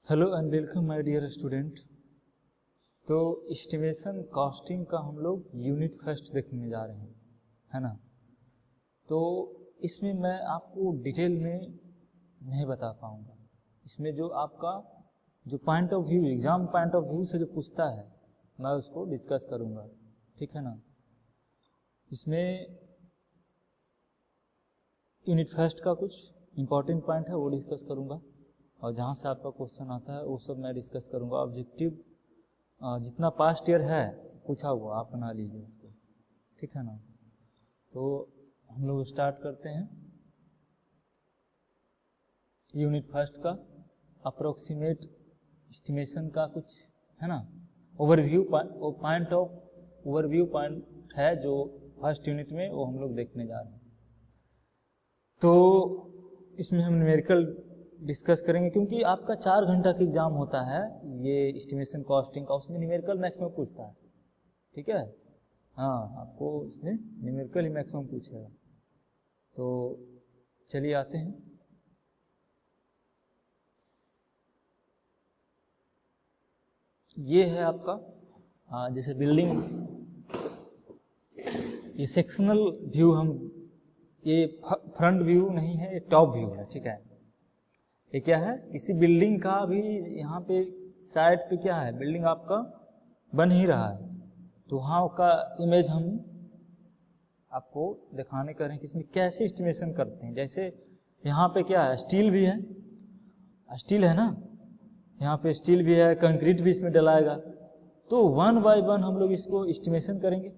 Hello and welcome my dear student. तो estimation costing का हम लोग यूनिट फर्स्ट देखने जा रहे हैं, है ना। तो इसमें मैं आपको डिटेल में नहीं बता पाऊँगा। इसमें जो आपका जो point of view, exam point of view से जो पूछता है मैं उसको डिस्कस करूँगा, ठीक है ना। इसमें यूनिट फर्स्ट का कुछ इम्पॉर्टेंट पॉइंट है वो डिस्कस करूँगा, और जहाँ से आपका क्वेश्चन आता है वो सब मैं डिस्कस करूँगा। ऑब्जेक्टिव जितना पास्ट ईयर है पूछा हुआ आप बना लीजिए उसको, ठीक है ना। तो हम लोग स्टार्ट करते हैं यूनिट फर्स्ट का। अप्रोक्सीमेट एस्टिमेशन का कुछ है ना, ओवरव्यू पॉइंट है जो फर्स्ट यूनिट में वो हम लोग देखने जा रहे हैं। तो इसमें हम न्यूमेरिकल डिस्कस करेंगे, क्योंकि आपका 4 घंटा का एग्जाम होता है ये एस्टिमेशन कॉस्टिंग का, उसमें न्यूमेरिकल मैक्सिमम पूछता है, ठीक है। हाँ, आपको इसमें न्यूमेरिकल ही मैक्सिमम पूछेगा। तो चलिए आते हैं। ये है आपका जैसे बिल्डिंग, ये सेक्शनल व्यू, हम ये फ्रंट व्यू नहीं है, ये टॉप व्यू है, ठीक है। ये क्या है, किसी बिल्डिंग का भी यहाँ पे साइड पे क्या है, बिल्डिंग आपका बन ही रहा है, तो वहाँ का इमेज हम आपको दिखाने कर रहे हैं कि इसमें कैसे एस्टिमेशन करते हैं। जैसे यहाँ पे क्या है, स्टील भी है, स्टील है ना, यहाँ पे स्टील भी है, कंक्रीट भी इसमें डलाएगा। तो 1 बाय 1 हम लोग इसको एस्टिमेशन करेंगे,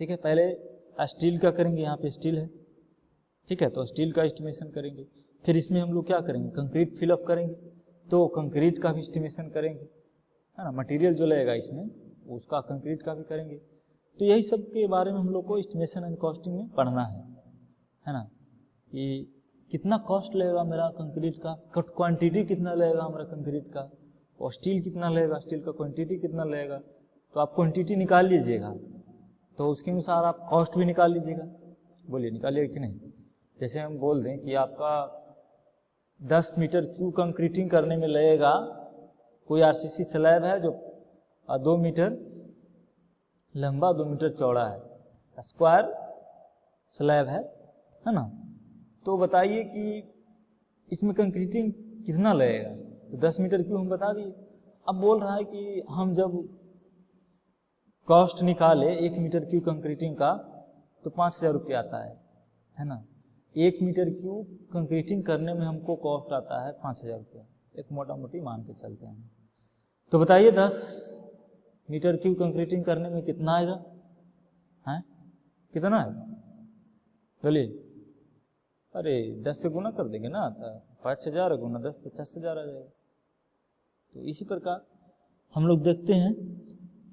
ठीक है। पहले स्टील का करेंगे, यहाँ पे स्टील है, ठीक है, तो स्टील का एस्टिमेशन करेंगे। फिर इसमें हम लोग क्या करेंगे, कंक्रीट फिलअप करेंगे, तो कंक्रीट का भी एस्टिमेशन करेंगे, है ना। मटेरियल जो लगेगा इसमें उसका कंक्रीट का भी करेंगे। तो यही सब के बारे में हम लोग को एस्टिमेशन एंड कॉस्टिंग में पढ़ना है ना, कि कितना कॉस्ट लगेगा मेरा कंक्रीट का, क्वांटिटी कितना लगेगा हमारा कंक्रीट का, और स्टील कितना लगेगा, स्टील का क्वांटिटी कितना लगेगा। तो आप क्वांटिटी निकाल लीजिएगा, तो उसके अनुसार आप कॉस्ट भी निकाल लीजिएगा। बोलिए, निकालिएगा कि नहीं। जैसे हम बोल दें कि आपका 10 मीटर क्यूब कंक्रीटिंग करने में लगेगा, कोई आरसीसी स्लैब है जो 2 मीटर लंबा 2 मीटर चौड़ा है, स्क्वायर स्लैब है ना। तो बताइए कि इसमें कंक्रीटिंग कितना लगेगा, तो 10 मीटर क्यूब हम बता दिए। अब बोल रहा है कि हम जब कॉस्ट निकाले 1 मीटर क्यूब कंक्रीटिंग का तो 5,000 रुपये आता है ना। 1 मीटर क्यूब कंक्रीटिंग करने में हमको कॉस्ट आता है 5,000 रुपये, एक मोटा मोटी मान के चलते हैं। तो बताइए 10 मीटर क्यूब कंक्रीटिंग करने में कितना आएगा, हैं कितना है, चलिए। अरे 10 से गुना कर देंगे ना, 5,000 गुना 10 50,000 आ जाएगा। तो इसी प्रकार हम लोग देखते हैं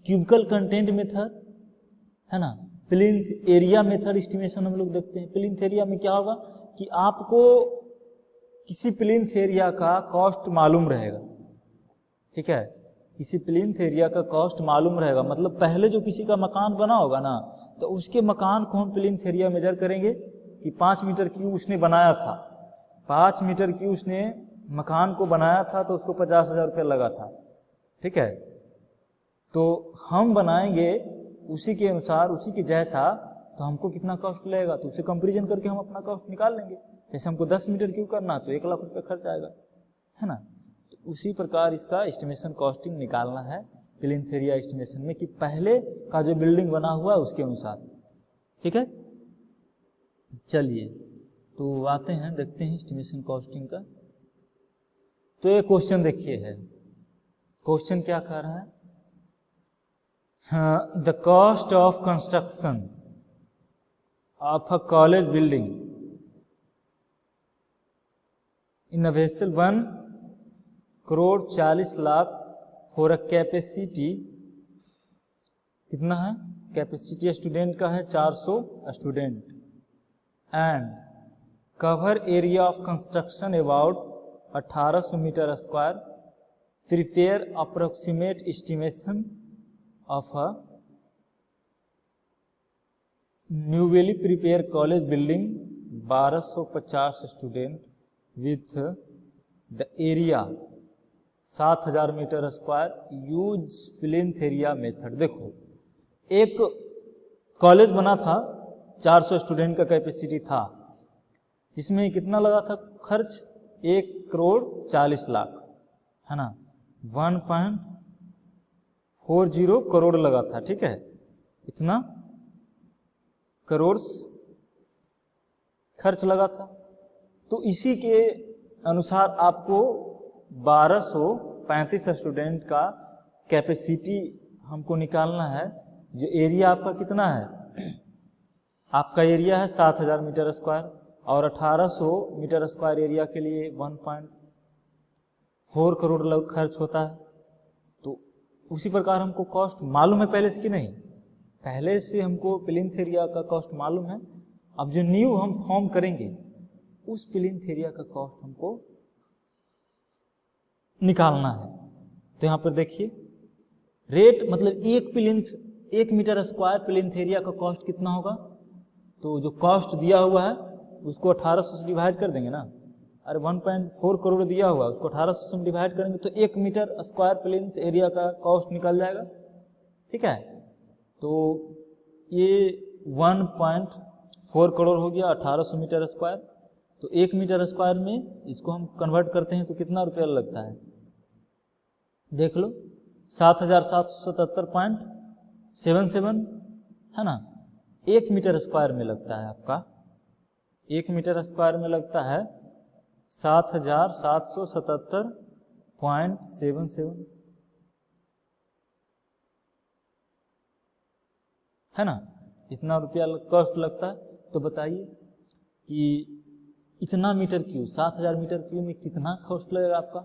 क्यूबिकल कंटेंट मेथड, है ना, प्लिंथ एरिया मेथड एस्टिमेशन हम लोग देखते हैं। प्लिंथ एरिया में क्या होगा कि आपको किसी प्लिंथ एरिया का कॉस्ट मालूम रहेगा, ठीक है। किसी प्लिंथ एरिया का कॉस्ट मालूम रहेगा, मतलब पहले जो किसी का मकान बना होगा ना, तो उसके मकान को हम प्लिंथ एरिया मेजर करेंगे कि 5 मीटर क्यूब उसने बनाया था, 5 मीटर क्यूब उसने मकान को बनाया था, तो उसको 50,000 रुपये लगा था, ठीक है। तो हम बनाएंगे उसी के अनुसार, उसी के जैसा, तो हमको कितना कॉस्ट लगेगा, तो उसे कंपेरिजन करके हम अपना कॉस्ट निकाल लेंगे। जैसे हमको 10 मीटर क्यूब करना तो 1 लाख रुपये खर्च आएगा, है ना। तो उसी प्रकार इसका एस्टिमेशन कॉस्टिंग निकालना है प्लिंथ एरिया एस्टिमेशन में, कि पहले का जो बिल्डिंग बना हुआ है उसके अनुसार, ठीक है। चलिए तो आते हैं, देखते हैं एस्टिमेशन कॉस्टिंग का। तो ये क्वेश्चन देखिए है, क्वेश्चन क्या कह रहा है, the cost of construction of a college building in a vessel 1 crore 40 lakh for a capacity, कितना है कैपेसिटी स्टूडेंट का है 400 student, and cover area of construction about 1800 metre square, prepare approximate estimation of a newly prepared college building 1250 student with the area 7000 metre square, use plinth area method. देखो एक college बना था, 400 student का capacity था, इसमें कितना लगा था खर्च, 1,40,00,000, है ना, 1.40 करोड़ लगा था, ठीक है, इतना करोड़ खर्च लगा था। तो इसी के अनुसार आपको 1235 स्टूडेंट का कैपेसिटी हमको निकालना है। जो एरिया आपका कितना है, आपका एरिया है 7000 मीटर स्क्वायर और 1800 मीटर स्क्वायर एरिया के लिए 1.4 करोड़ खर्च होता है। तो उसी प्रकार हमको कॉस्ट मालूम है पहले से कि नहीं, पहले से हमको प्लिंथ एरिया का कॉस्ट मालूम है। अब जो न्यू हम फॉर्म करेंगे उस प्लिंथ एरिया का कॉस्ट हमको निकालना है। तो यहाँ पर देखिए रेट मतलब एक मीटर स्क्वायर प्लिंथ एरिया का कॉस्ट कितना होगा, तो जो कॉस्ट दिया हुआ है उसको 1800 से डिवाइड कर देंगे ना, अरे 1.4 करोड़ दिया हुआ है उसको 1800 से डिवाइड करेंगे तो 1 मीटर स्क्वायर प्लिंथ एरिया का कॉस्ट निकल जाएगा, ठीक है। तो ये 1.4 करोड़ हो गया 1800 मीटर स्क्वायर। तो 1 मीटर स्क्वायर में इसको हम कन्वर्ट करते हैं तो कितना रुपया लगता है, देख लो 7777.77 है ना, 1 मीटर स्क्वायर में लगता है आपका, 1 मीटर स्क्वायर में लगता है 7777.77 है ना, इतना रुपया कॉस्ट लगता है। तो बताइए कि इतना मीटर क्यूब 7000 मीटर क्यूब में कितना कॉस्ट लगेगा आपका,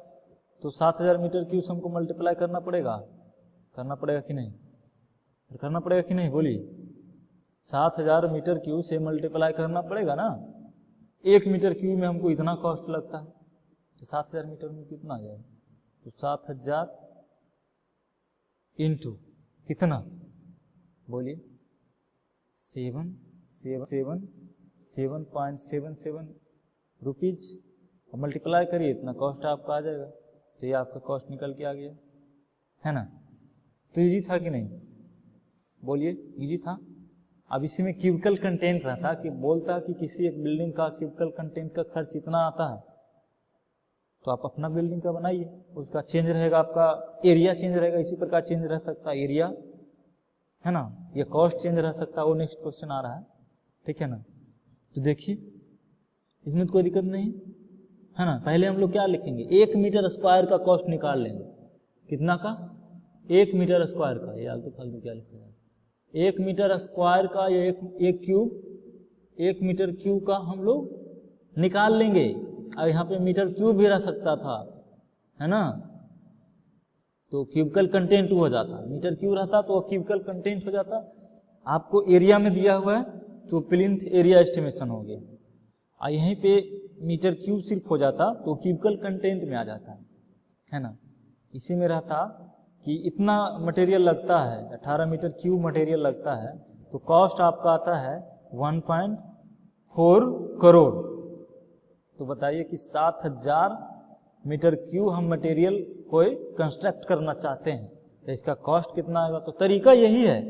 तो 7000 मीटर क्यूब से हमको मल्टीप्लाई करना पड़ेगा कि नहीं, करना पड़ेगा कि नहीं, बोलिए 7000 मीटर क्यूब से मल्टीप्लाई करना पड़ेगा ना। 1 मीटर क्यूब में हमको इतना कॉस्ट लगता है तो 7000 मीटर में कितना आ जाएगा, तो 7000 इंटू कितना, बोलिए 777 रुपीज, और मल्टीप्लाई करिए इतना कॉस्ट आपका आ जाएगा। तो ये आपका कॉस्ट निकल के आ गया, है ना। तो इजी था कि नहीं, बोलिए इजी था। अब इसी में क्यूबिकल कंटेंट रहता कि बोलता कि किसी एक बिल्डिंग का क्यूबिकल कंटेंट का खर्च इतना आता है, तो आप अपना बिल्डिंग का बनाइए, उसका चेंज रहेगा, आपका एरिया चेंज रहेगा, इसी प्रकार चेंज रह सकता है एरिया, है ना, ये कॉस्ट चेंज रह सकता है। वो नेक्स्ट क्वेश्चन आ रहा है, ठीक है ना। तो देखिए इसमें तो कोई दिक्कत नहीं है ना। पहले हम लोग क्या लिखेंगे, 1 मीटर स्क्वायर का कॉस्ट निकाल लेंगे, कितना का, 1 मीटर स्क्वायर का, ये आलतू फालतू क्या लिखा है, 1 मीटर स्क्वायर का, ये एक क्यूब, 1 मीटर क्यूब का हम लोग निकाल लेंगे। अब यहाँ पे मीटर क्यूब भी रह सकता था, है ना, तो क्यूबिकल कंटेंट हो जाता, मीटर क्यूब रहता तो क्यूबिकल कंटेंट हो जाता। आपको एरिया में दिया हुआ है तो प्लिंथ एरिया एस्टिमेशन हो गया, और यहीं पे मीटर क्यूब सिर्फ हो जाता तो क्यूबिकल कंटेंट में आ जाता, है ना। इसी में रहता कि इतना मटेरियल लगता है, 18 मीटर क्यूब मटेरियल लगता है, तो कॉस्ट आपका आता है 1.4 करोड़। तो बताइए कि 7000 मीटर क्यूब हम मटेरियल कोई कंस्ट्रक्ट करना चाहते हैं तो इसका कॉस्ट कितना आएगा। तो तरीका यही है,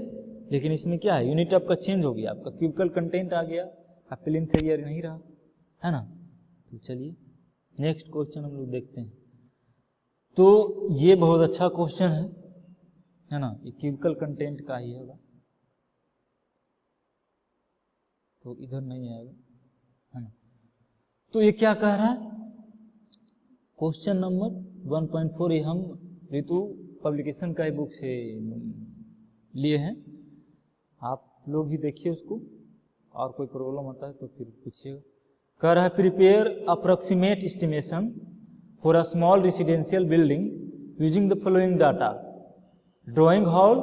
लेकिन इसमें क्या है, यूनिट आपका चेंज हो गया, आपका क्यूबिकल कंटेंट आ गया, आप प्लिंथ एरिया नहीं रहा, है ना। तो चलिए नेक्स्ट क्वेश्चन हम लोग देखते हैं। तो ये बहुत अच्छा क्वेश्चन है ना, ये क्यूबिकल कंटेंट का ही होगा, तो इधर नहीं आएगा, है ना। तो ये क्या कह रहा है, क्वेश्चन नंबर 1.4, ये हम ऋतु पब्लिकेशन का ही बुक से लिए हैं, आप लोग भी देखिए उसको, और कोई प्रॉब्लम होता है तो फिर पूछिएगा। कह रहा है prepare approximate estimation for a small residential building using the following data. Drawing hall,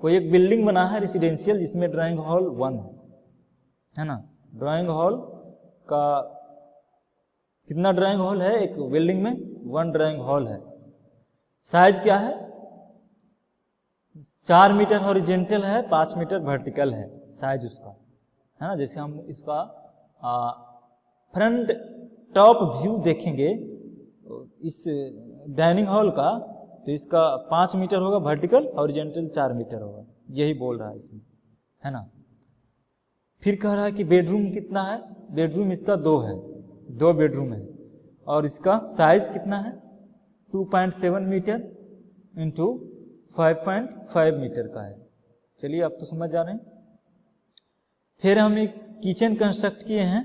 कोई एक बिल्डिंग बना है रेसिडेंशियल जिसमें ड्राइंग हॉल 1 है ना। ड्राइंग हॉल का कितना ड्राइंग हॉल है, एक बिल्डिंग में 1 ड्राइंग हॉल है। साइज क्या है, 4 मीटर हॉरिजेंटल है, 5 मीटर वर्टिकल है साइज उसका, है ना। जैसे हम इसका फ्रंट टॉप व्यू देखेंगे इस डाइनिंग हॉल का, तो इसका 5 मीटर होगा वर्टिकल, हॉरिजॉन्टल 4 मीटर होगा, यही बोल रहा है इसमें, है ना। फिर कह रहा है कि बेडरूम कितना है, बेडरूम इसका 2 है, 2 बेडरूम है, और इसका साइज कितना है 2.7 मीटर इंटू 5.5 मीटर का है। चलिए आप तो समझ जा रहे हैं। फिर हम एक किचन कंस्ट्रक्ट किए हैं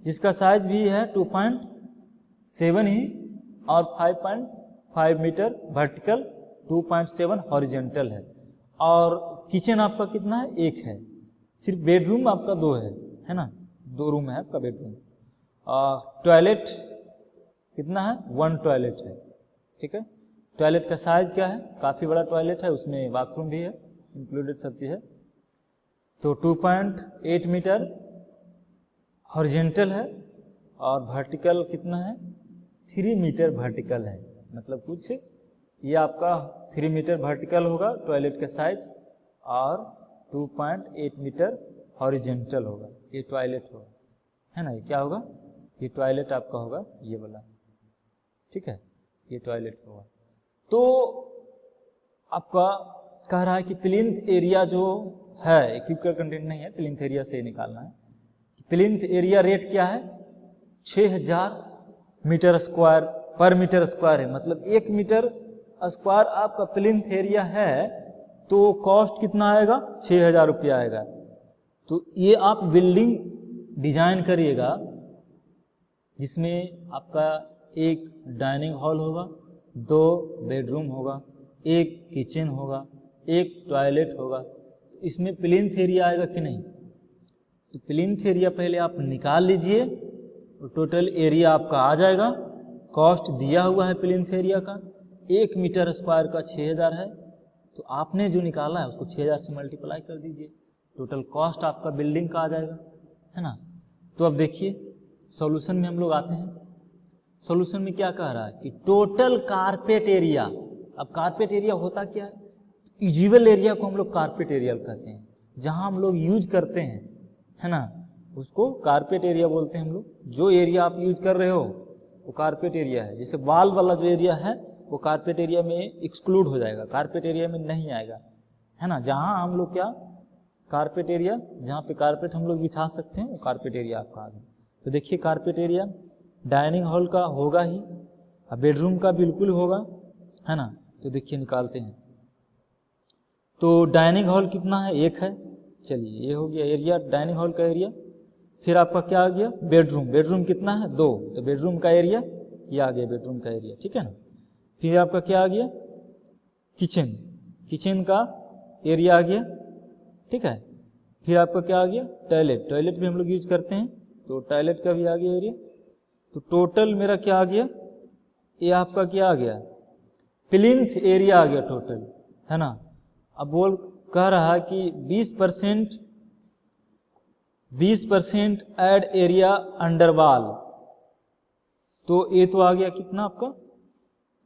जिसका साइज भी है 2.7 ही, और 5.5 मीटर वर्टिकल, 2.7 हॉरिजॉन्टल है, और किचन आपका कितना है 1 है, सिर्फ बेडरूम आपका 2 है ना, 2 रूम है आपका बेडरूम। और टॉयलेट कितना है 1 टॉयलेट है, ठीक है। टॉयलेट का साइज क्या है, काफ़ी बड़ा टॉयलेट है, उसमें बाथरूम भी है इंक्लूडेड, सब चीज़ है। तो 2.8 मीटर हॉरिजॉन्टल है, और वर्टिकल कितना है 3 मीटर वर्टिकल है, मतलब कुछ ये आपका 3 मीटर वर्टिकल होगा टॉयलेट का साइज, और 2.8 मीटर हॉरिजॉन्टल होगा, ये टॉयलेट होगा, है ना। ये क्या होगा, ये टॉयलेट आपका होगा ये वाला, ठीक है, ये टॉयलेट होगा। तो आपका कह रहा है कि प्लिंथ एरिया जो है, क्यूबिकल कंटेंट नहीं है, प्लिंथ एरिया से निकालना है। प्लिंथ एरिया रेट क्या है 6000 मीटर स्क्वायर पर मीटर स्क्वायर है, मतलब 1 मीटर स्क्वायर आपका प्लिंथ एरिया है, तो कॉस्ट कितना आएगा 6000 रुपया आएगा। तो ये आप बिल्डिंग डिजाइन करिएगा जिसमें आपका एक डाइनिंग हॉल होगा, 2 बेडरूम होगा, 1 किचन होगा, 1 टॉयलेट होगा, इसमें प्लिंथ एरिया आएगा कि नहीं। तो प्लिंथ एरिया पहले आप निकाल लीजिए, तो टोटल एरिया आपका आ जाएगा, कॉस्ट दिया हुआ है प्लिंथ एरिया का 1 मीटर स्क्वायर का 6000 है, तो आपने जो निकाला है उसको 6000 से मल्टीप्लाई कर दीजिए, टोटल कॉस्ट आपका बिल्डिंग का आ जाएगा, है ना। तो अब देखिए सॉल्यूशन में हम लोग आते हैं। सॉल्यूशन में क्या कह रहा है कि टोटल कारपेट एरिया, अब कारपेट एरिया होता क्या है, यूजुअल एरिया को हम लोग कारपेट एरिया कहते हैं, जहां हम लोग यूज करते हैं, है ना, उसको कारपेट एरिया बोलते हैं हम लोग। जो एरिया आप यूज कर रहे हो वो कारपेट एरिया है। जैसे वॉल वाला जो एरिया है वो कारपेट एरिया में एक्सक्लूड हो जाएगा, कारपेट एरिया में नहीं आएगा, है ना। जहां हम लोग क्या कारपेट एरिया, जहाँ पे कारपेट हम लोग बिछा सकते हैं वो कारपेट एरिया आपका आ गया। तो देखिए कारपेट एरिया डाइनिंग हॉल का होगा ही, बेडरूम का बिल्कुल होगा, है ना। तो देखिए निकालते हैं। तो डाइनिंग हॉल कितना है 1 है, चलिए ये हो गया एरिया डाइनिंग हॉल का एरिया। फिर आपका क्या आ गया बेडरूम, बेडरूम कितना है 2, तो बेडरूम का एरिया ये आ गया बेडरूम का एरिया, ठीक है ना। फिर आपका क्या आ गया किचन, किचन का एरिया आ गया, ठीक है। फिर आपका क्या आ गया टॉयलेट, टॉयलेट भी हम लोग यूज करते हैं, तो टॉयलेट का भी आ गया एरिया। तो टोटल मेरा क्या आ गया, ये आपका क्या आ गया प्लिंथ एरिया आ गया टोटल, है ना। अब बोल कह रहा है कि 20% ऐड एरिया अंडर वॉल, तो ये तो आ गया कितना आपका,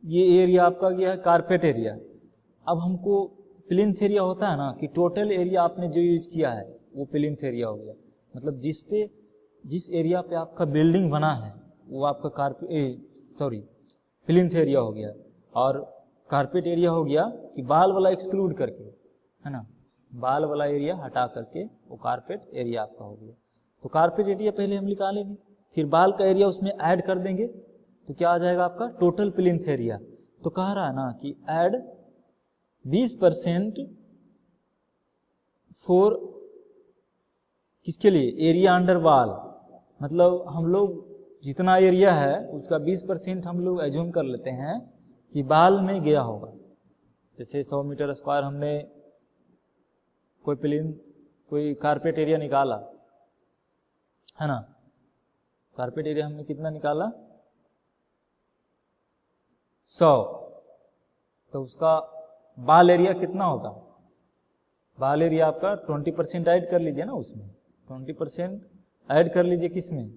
ये एरिया आपका गया है कारपेट एरिया। अब हमको प्लिंथ एरिया होता है ना कि टोटल एरिया आपने जो यूज किया है वो प्लिंथ एरिया हो गया, मतलब जिस एरिया पे आपका बिल्डिंग बना है वो आपका प्लिंथ एरिया हो गया। और कारपेट एरिया हो गया कि बाल वाला एक्सक्लूड करके, है ना, बाल वाला एरिया हटा करके वो कारपेट एरिया आपका हो गया। तो कारपेट एरिया पहले हम निकालेंगे, फिर बाल का एरिया उसमें ऐड कर देंगे, तो क्या आ जाएगा आपका टोटल प्लिंथ एरिया। तो कह रहा है ना कि ऐड 20% फॉर किसके लिए एरिया अंडर वॉल, मतलब हम लोग जितना एरिया है उसका 20% हम लोग एज्यूम कर लेते हैं कि बाल में गया होगा। जैसे 100 मीटर स्क्वायर हमने कोई कारपेट एरिया निकाला, है ना, कारपेट एरिया हमने कितना निकाला 100, तो उसका बाल एरिया कितना होगा, बाल एरिया आपका 20% ऐड कर लीजिए ना, उसमें 20% ऐड कर लीजिए किसमें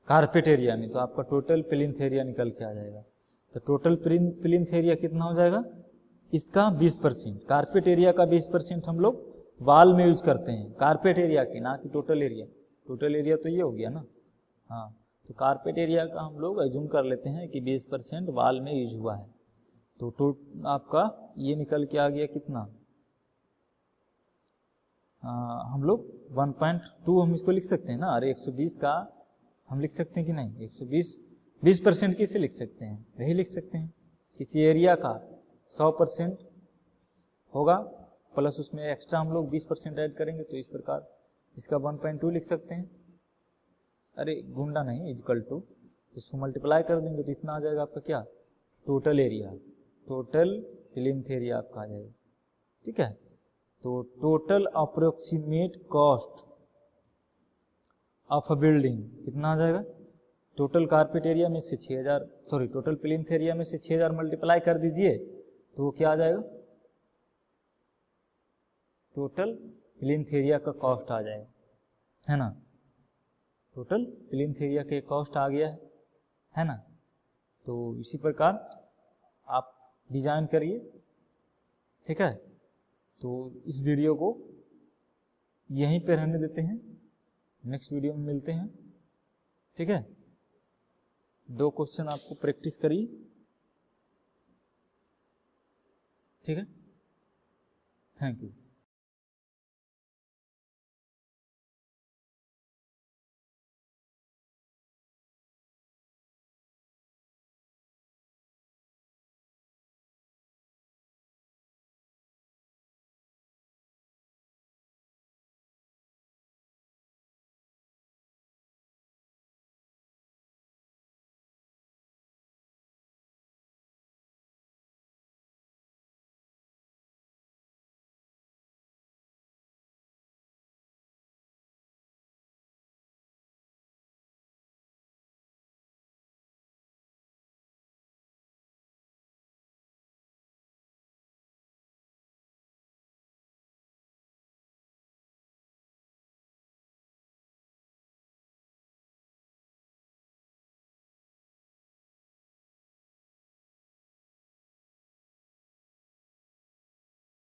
कारपेट एरिया में, तो आपका टोटल प्लिंथ एरिया निकल के आ जाएगा। तो टोटल प्लिंथ एरिया कितना हो जाएगा इसका 20%, कारपेट एरिया का 20% हम लोग वॉल में यूज करते हैं, कारपेट एरिया की ना कि टोटल एरिया। टोटल एरिया तो ये हो गया ना, हाँ, तो कारपेट एरिया का हम लोग एज्यूम कर लेते हैं कि 20% वॉल में यूज हुआ है। तो आपका ये निकल के आ गया कितना, हम लोग 1.2 हम इसको लिख सकते हैं ना। अरे 120 का हम लिख सकते हैं कि नहीं, 20% किसे लिख सकते हैं, वही लिख सकते हैं। किसी एरिया का 100% होगा प्लस उसमें एक्स्ट्रा हम लोग 20% ऐड करेंगे, तो इस प्रकार इसका 1.2 लिख सकते हैं। अरे गुंडा नहीं, इक्वल टू इसको मल्टीप्लाई कर देंगे तो इतना आ जाएगा आपका क्या, total area, total plinth area आपका आ जाएगा। ठीक है, तो total approximate cost of a building कितना आ जाएगा, टोटल कारपेट एरिया में से 6000, सॉरी टोटल प्लिंथ एरिया में से 6000 मल्टीप्लाई कर दीजिए तो वो क्या आ जाएगा, टोटल प्लिंथ एरिया का कॉस्ट आ जाएगा, है ना। टोटल प्लिंथ एरिया के कॉस्ट आ गया है ना। तो इसी प्रकार आप डिजाइन करिए। ठीक है, तो इस वीडियो को यहीं पे रहने देते हैं, नेक्स्ट वीडियो में मिलते हैं। ठीक है, 2 क्वेश्चन आपको प्रैक्टिस करिए। ठीक है, थैंक यू।